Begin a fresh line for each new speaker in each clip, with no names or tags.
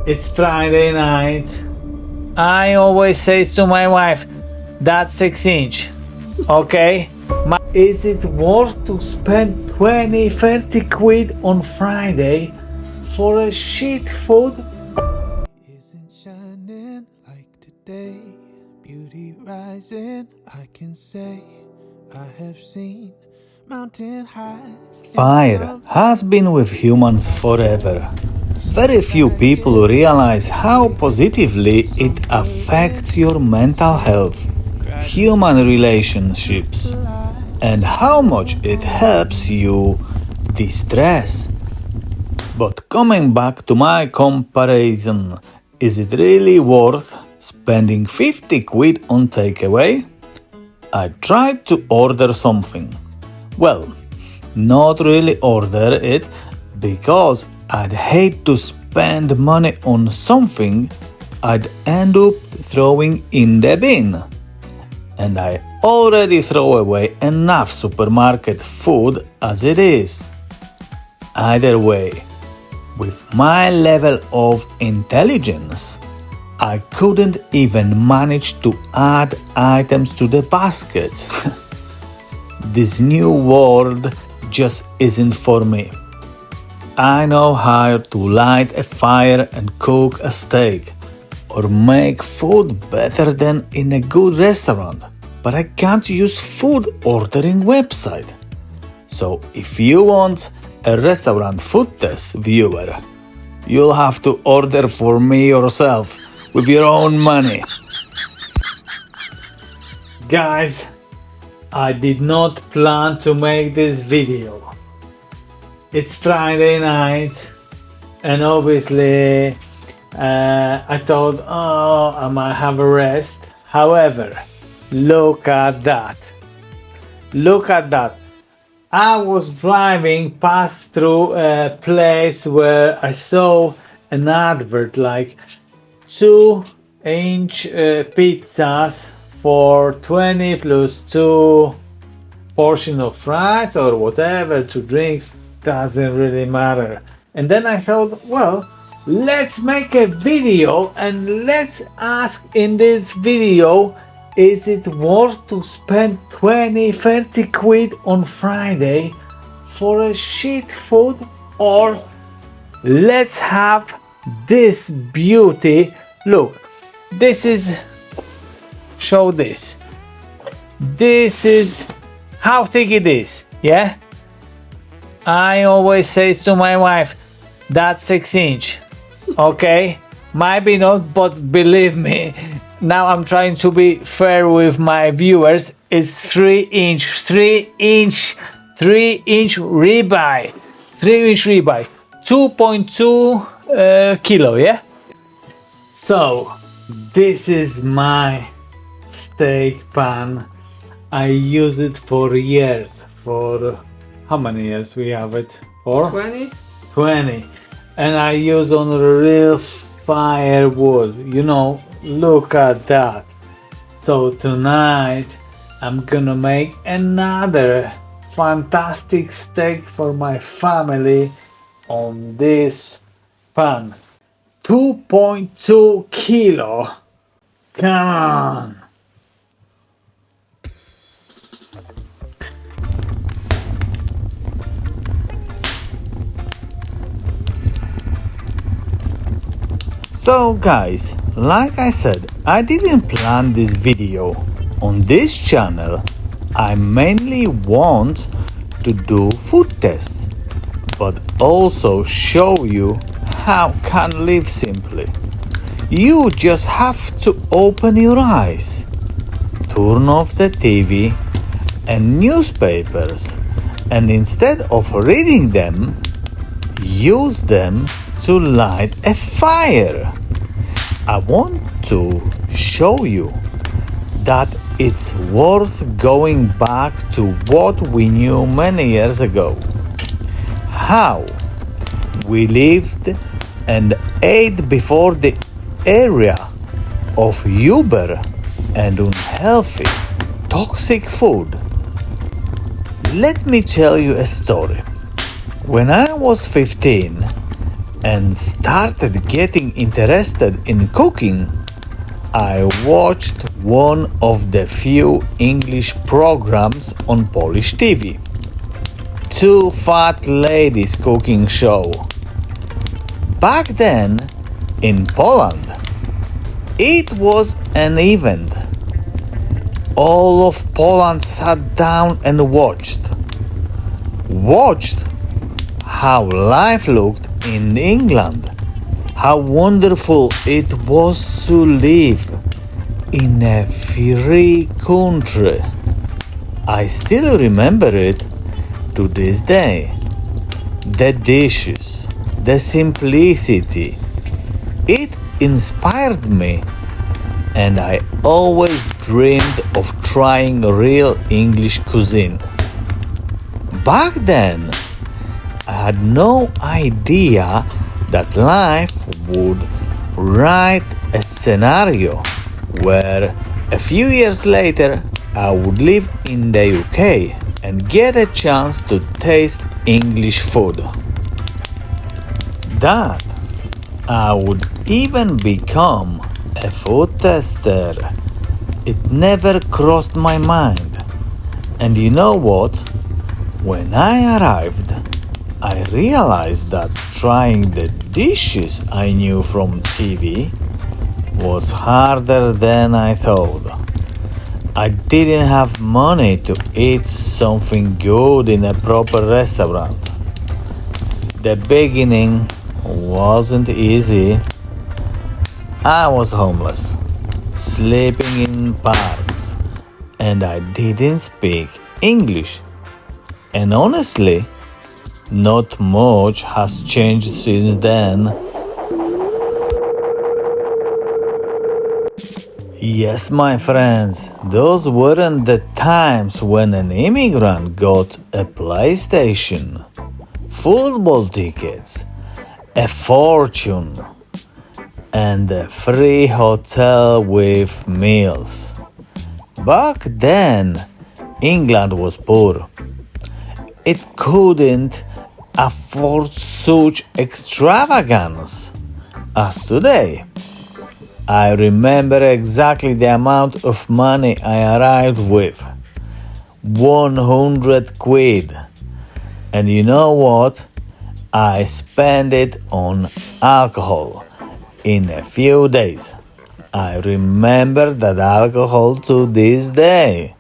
It's Friday night. I always say to my wife, that's 6 inch. Okay? Is it worth to spend 20-30 quid on Friday for a shit food?
Isn't shining like today, beauty rising, I can say I have seen mountain highs.
Fire has been with humans forever. Very few people realize how positively it affects your mental health, human relationships, and how much it helps you de-stress. But coming back to my comparison, is it really worth spending 50 quid on takeaway? I tried to order something. Well, not really order it because I'd hate to spend money on something I'd end up throwing in the bin. And I already throw away enough supermarket food as it is. Either way, with my level of intelligence, I couldn't even manage to add items to the basket. This new world just isn't for me. I know how to light a fire and cook a steak, or make food better than in a good restaurant, but I can't use food ordering website. So if you want a restaurant food test, viewer, you'll have to order for me yourself with your own money.
Guys, I did not plan to make this video. It's Friday night, and obviously I thought, I might have a rest. However, look at that. Look at that. I was driving past through a place where I saw an advert like 2-inch pizzas for 20 plus 2 portion of fries or whatever, 2 drinks, doesn't really matter. And then I thought, well, let's make a video and let's ask in this video, is it worth to spend 20-30 quid on Friday for a shit food, or let's have this beauty? Look, this is, show this. This is how thick it is, yeah? I always say to my wife, that's 6 inch. Okay? Might be not, but believe me, now I'm trying to be fair with my viewers. It's 3 inch ribeye. 3-inch ribeye. 2.2 kilo, yeah? So, this is my steak pan. I use it for years. For how many years we have it? For 20. And I use on real firewood, you know. Look at that. So tonight I'm gonna make another fantastic steak for my family on this pan. 2.2 kilo. Come on.
So guys, like I said, I didn't plan this video. On this channel, I mainly want to do food tests, but also show you how can live simply. You just have to open your eyes, turn off the TV and newspapers, and instead of reading them, use them to light a fire. I want to show you that it's worth going back to what we knew many years ago. How we lived and ate before the era of Uber and unhealthy, toxic food. Let me tell you a story. When I was 15, and started getting interested in cooking, I watched one of the few English programs on Polish TV. Two Fat Ladies cooking show. Back then, in Poland, it was an event. All of Poland sat down and watched how life looked in England, how wonderful it was to live in a free country. I still remember it to this day. The dishes, the simplicity, it inspired me, and I always dreamed of trying real English cuisine. Back then, I had no idea that life would write a scenario where a few years later I would live in the UK and get a chance to taste English food. That I would even become a food tester. It never crossed my mind. And you know what? When I arrived, I realized that trying the dishes I knew from TV was harder than I thought. I didn't have money to eat something good in a proper restaurant. The beginning wasn't easy. I was homeless, sleeping in parks, and I didn't speak English. And honestly, not much has changed since then. Yes, my friends, those weren't the times when an immigrant got a PlayStation, football tickets, a fortune, and a free hotel with meals. Back then, England was poor. It couldn't afford such extravagance as today. I remember exactly the amount of money I arrived with. 100 quid. And you know what? I spent it on alcohol in a few days. I remember that alcohol to this day.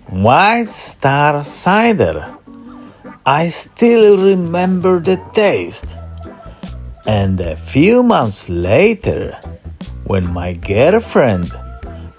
White Star cider. I still remember the taste. And a few months later, when my girlfriend,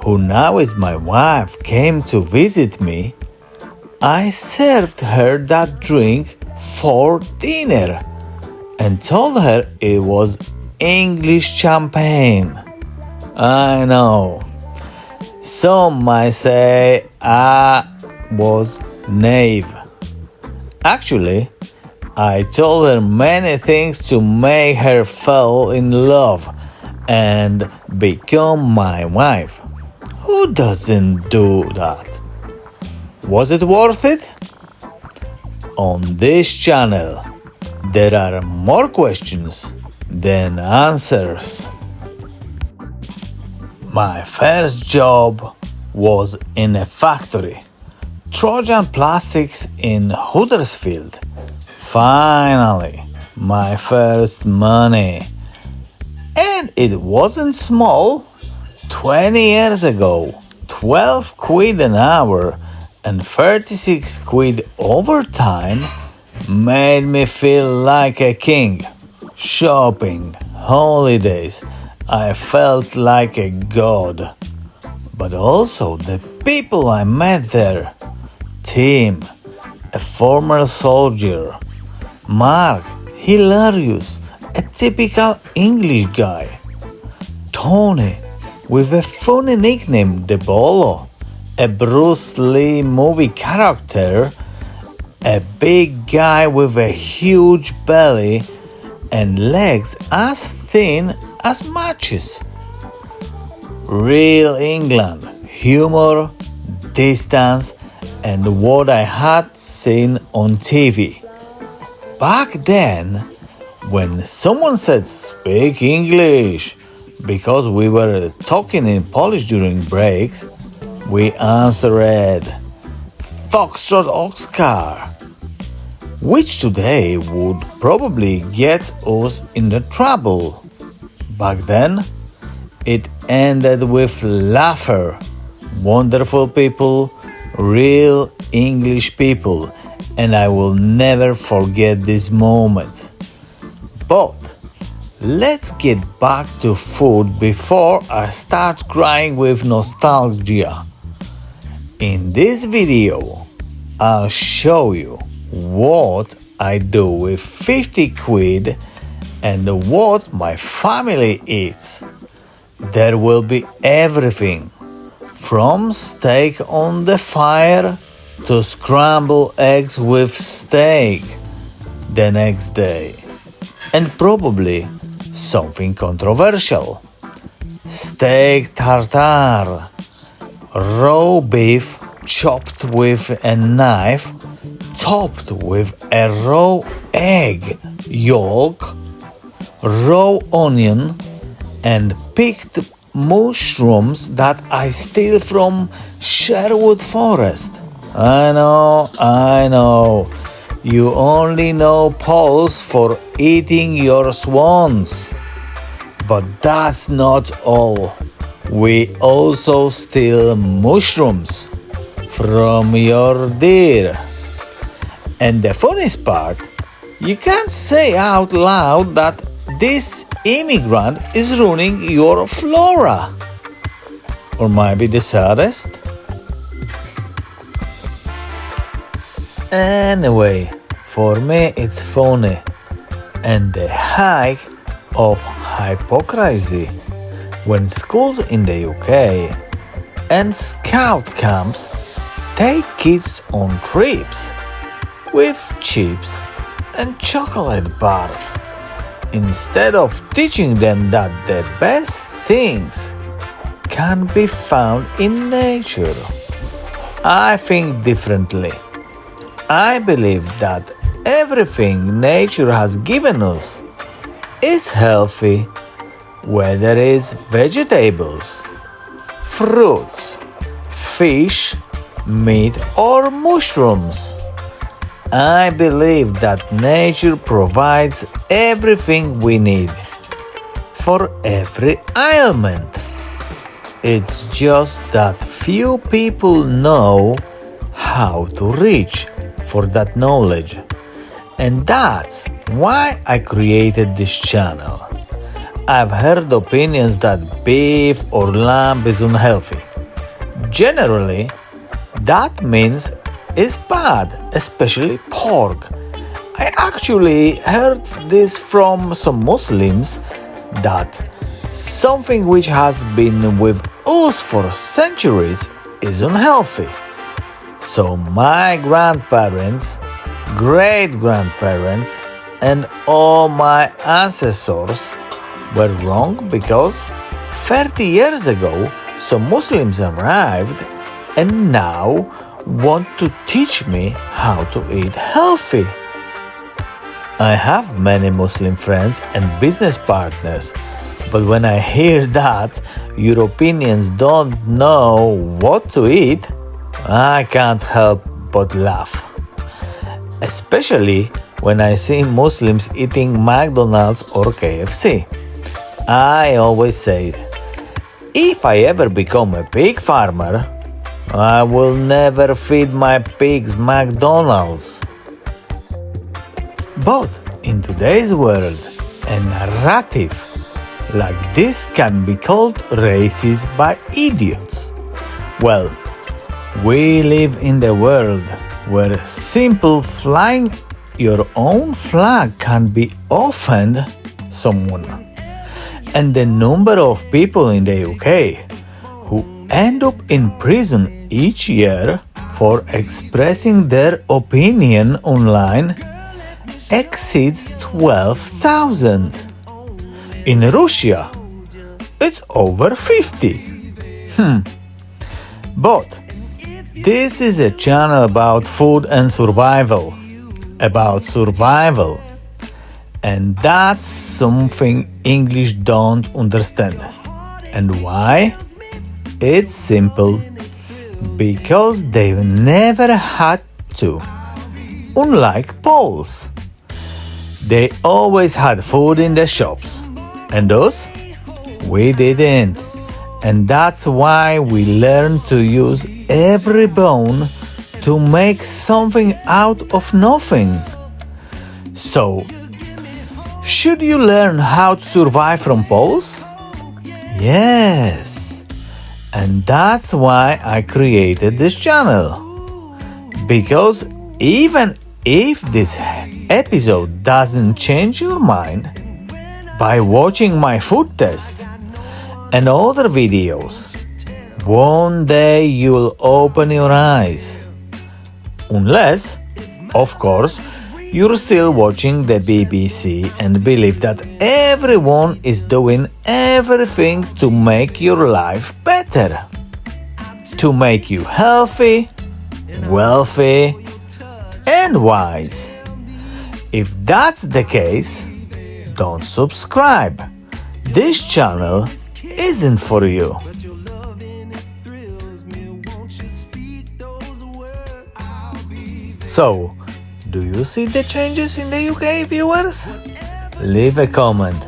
who now is my wife, came to visit me, I served her that drink for dinner and told her it was English champagne. I know. Some might say I was naive. Actually, I told her many things to make her fall in love and become my wife. Who doesn't do that? Was it worth it? On this channel, there are more questions than answers. My first job was in a factory, Trojan Plastics in Huddersfield. Finally, my first money. And it wasn't small. 20 years ago, 12 quid an hour and 36 quid overtime made me feel like a king. Shopping, holidays, I felt like a god. But also the people I met there. Tim, a former soldier. Mark, hilarious, a typical English guy. Tony, with a funny nickname, the Bolo, a Bruce Lee movie character, a big guy with a huge belly and legs as thin as matches. Real England, humor, distance, and what I had seen on TV. Back then, When someone said speak English because we were talking in Polish during breaks, we answered Foxtrot Oscar, which today would probably get us into trouble. Back then, it ended with laughter. Wonderful people, real English people, and I will never forget this moment. But let's get back to food before I start crying with nostalgia. In this video, I'll show you what I do with 50 quid and what my family eats. There will be everything, from steak on the fire to scrambled eggs with steak the next day. And probably something controversial. Steak tartare, raw beef chopped with a knife, topped with a raw egg yolk, raw onion, and picked mushrooms that I steal from Sherwood Forest. I know. You only know Poles for eating your swans. But that's not all. We also steal mushrooms from your deer. And the funniest part, you can't say out loud that this immigrant is ruining your flora. Or maybe the saddest? Anyway, for me it's funny and the height of hypocrisy when schools in the UK and scout camps take kids on trips with chips and chocolate bars instead of teaching them that the best things can be found in nature. I think differently. I believe that everything nature has given us is healthy, whether it's vegetables, fruits, fish, meat, or mushrooms. I believe that nature provides everything we need for every ailment. It's just that few people know how to reach for that knowledge. And that's why I created this channel. I've heard opinions that beef or lamb is unhealthy. Generally, that means it's bad, especially pork. I actually heard this from some Muslims that something which has been with us for centuries is unhealthy. So my grandparents, great-grandparents, and all my ancestors were wrong because 30 years ago some Muslims arrived and now want to teach me how to eat healthy. I have many Muslim friends and business partners, but when I hear that Europeans don't know what to eat, I can't help but laugh. Especially when I see Muslims eating McDonald's or KFC. I always say, if I ever become a pig farmer, I will never feed my pigs McDonald's. But in today's world, a narrative like this can be called racist by idiots. Well, we live in the world where simple flying your own flag can be offend someone. And the number of people in the UK who end up in prison each year for expressing their opinion online exceeds 12,000. In Russia, it's over 50. But this is a channel about food and survival. About survival. And that's something English don't understand. And why? It's simple. Because they've never had to. Unlike Poles. They always had food in the shops. And us? We didn't. And that's why we learned to use every bone to make something out of nothing. So, should you learn how to survive from Poles? Yes. And that's why I created this channel. Because even if this episode doesn't change your mind, by watching my food tests and other videos, one day you'll open your eyes. Unless, of course, you're still watching the BBC and believe that everyone is doing everything to make your life better. To make you healthy, wealthy, and wise. If that's the case, don't subscribe. This channel isn't for you. So, do you see the changes in the UK, viewers? Leave a comment.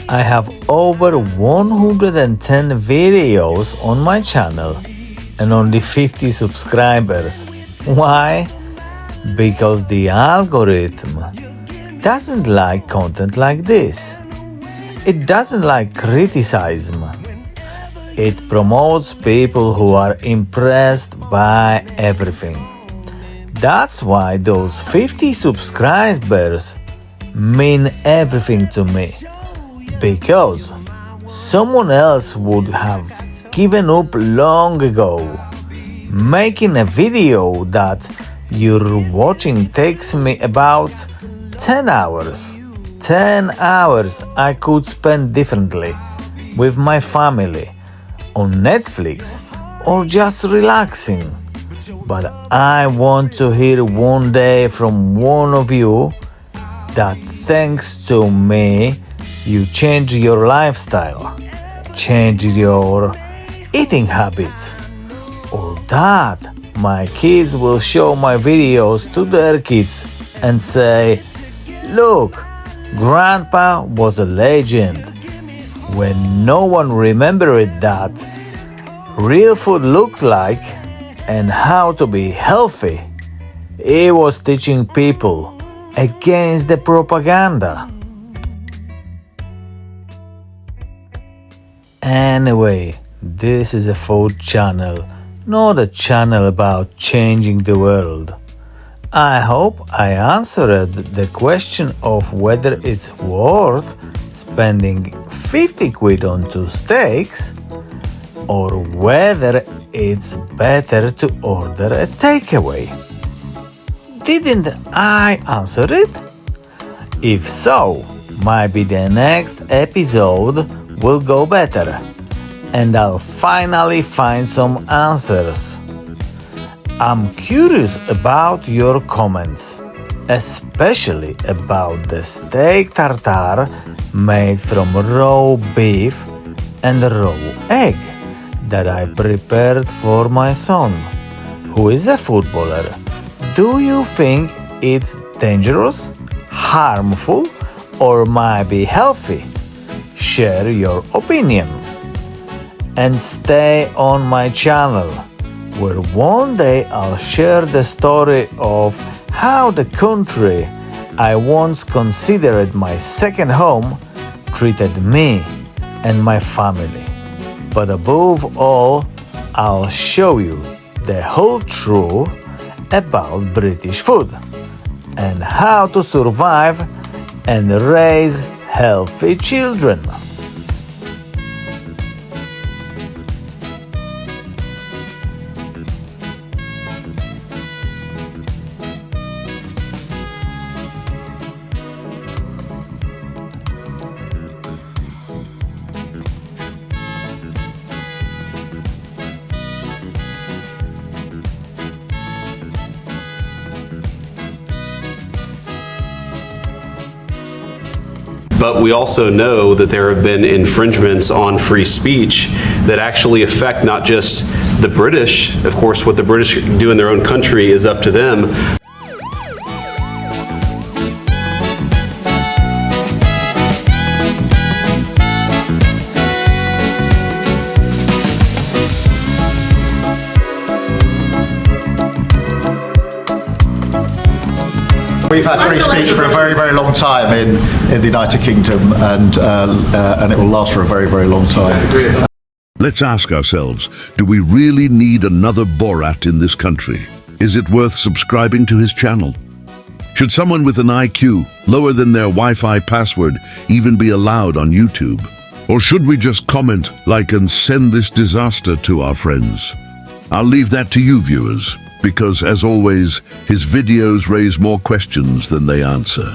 I have over 110 videos on my channel and only 50 subscribers. Why? Because the algorithm doesn't like content like this. It doesn't like criticism. It promotes people who are impressed by everything. That's why those 50 subscribers mean everything to me. Because someone else would have given up long ago. Making a video that you're watching takes me about 10 hours. 10 hours I could spend differently with my family, on Netflix, or just relaxing. But I want to hear one day from one of you that thanks to me, you change your lifestyle, change your eating habits, or that my kids will show my videos to their kids and say, "Look, Grandpa was a legend." When no one remembered that real food looked like and how to be healthy, he was teaching people against the propaganda. Anyway, this is a food channel, not a channel about changing the world. I hope I answered the question of whether it's worth spending 50 quid on 2 steaks or whether it's better to order a takeaway. Didn't I answer it? If so, maybe the next episode will go better and I'll finally find some answers. I'm curious about your comments, especially about the steak tartare made from raw beef and raw egg that I prepared for my son, who is a footballer. Do you think it's dangerous, harmful, or might be healthy? Share your opinion. And stay on my channel, where one day I'll share the story of how the country I once considered my second home treated me and my family. But above all, I'll show you the whole truth about British food and how to survive and raise healthy children.
But we also know that there have been infringements on free speech that actually affect not just the British. Of course, what the British do in their own country is up to them.
We've had free speech for a very, very long time in the United Kingdom, and it will last for a very, very long time.
Let's ask ourselves, do we really need another Borat in this country? Is it worth subscribing to his channel? Should someone with an IQ lower than their Wi-Fi password even be allowed on YouTube? Or should we just comment, like, and send this disaster to our friends? I'll leave that to you, viewers, because, as always, his videos raise more questions than they answer.